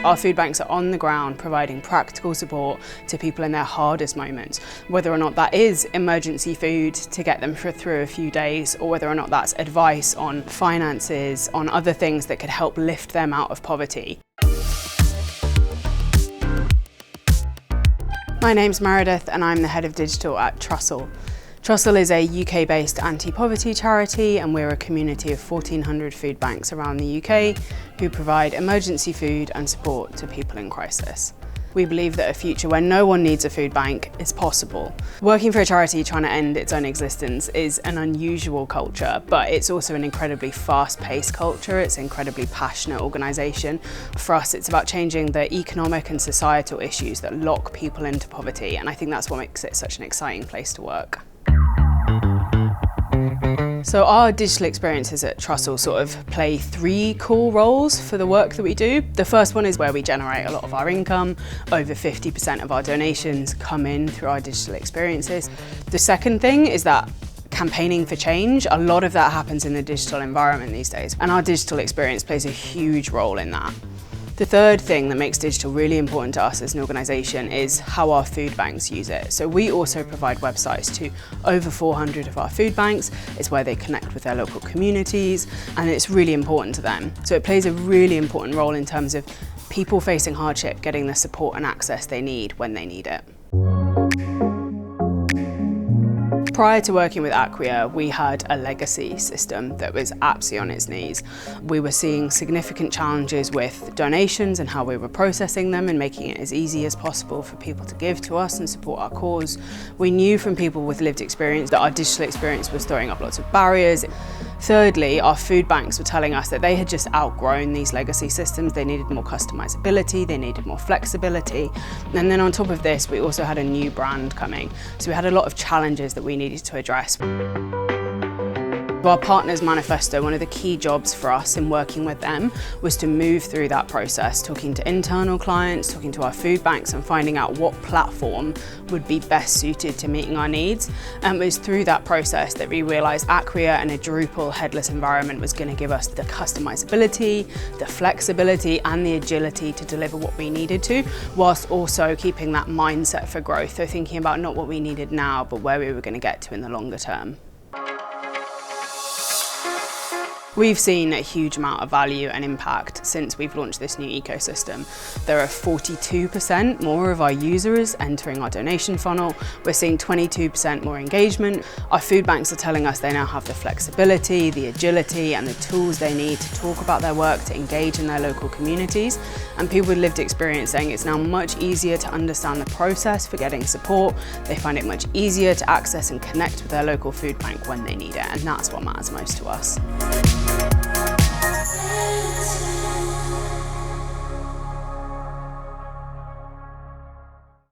Our food banks are on the ground providing practical support to people in their hardest moments, whether or not that is emergency food to get them through a few days, or whether or not that's advice on finances, on other things that could help lift them out of poverty. My name's Meredith and I'm the head of digital at Trussell. Trussell is a UK-based anti-poverty charity, and we're a community of 1,400 food banks around the UK who provide emergency food and support to people in crisis. We believe that a future where no one needs a food bank is possible. Working for a charity trying to end its own existence is an unusual culture, but it's also an incredibly fast-paced culture. It's an incredibly passionate organisation. For us, it's about changing the economic and societal issues that lock people into poverty, and I think that's what makes it such an exciting place to work. So our digital experiences at Trussell sort of play three core roles for the work that we do. The first one is where we generate a lot of our income. Over 50% of our donations come in through our digital experiences. The second thing is that campaigning for change. A lot of that happens in the digital environment these days, and our digital experience plays a huge role in that. The third thing that makes digital really important to us as an organisation is how our food banks use it. So we also provide websites to over 400 of our food banks. It's where they connect with their local communities, and it's really important to them. So it plays a really important role in terms of people facing hardship getting the support and access they need when they need it. Prior to working with Acquia, we had a legacy system that was absolutely on its knees. We were seeing significant challenges with donations and how we were processing them and making it as easy as possible for people to give to us and support our cause. We knew from people with lived experience that our digital experience was throwing up lots of barriers. Thirdly, our food banks were telling us that they had just outgrown these legacy systems. They needed more customizability, they needed more flexibility. And then on top of this, we also had a new brand coming. So we had a lot of challenges that we needed to address. Our partners Manifesto, one of the key jobs for us in working with them was to move through that process, talking to internal clients, talking to our food banks and finding out what platform would be best suited to meeting our needs. And it was through that process that we realised Acquia and a Drupal headless environment was going to give us the customizability, the flexibility and the agility to deliver what we needed to, whilst also keeping that mindset for growth. So thinking about not what we needed now, but where we were going to get to in the longer term. We've seen a huge amount of value and impact since we've launched this new ecosystem. There are 42% more of our users entering our donation funnel. We're seeing 22% more engagement. Our food banks are telling us they now have the flexibility, the agility and the tools they need to talk about their work, to engage in their local communities. And people with lived experience saying it's now much easier to understand the process for getting support. They find it much easier to access and connect with their local food bank when they need it, and that's what matters most to us.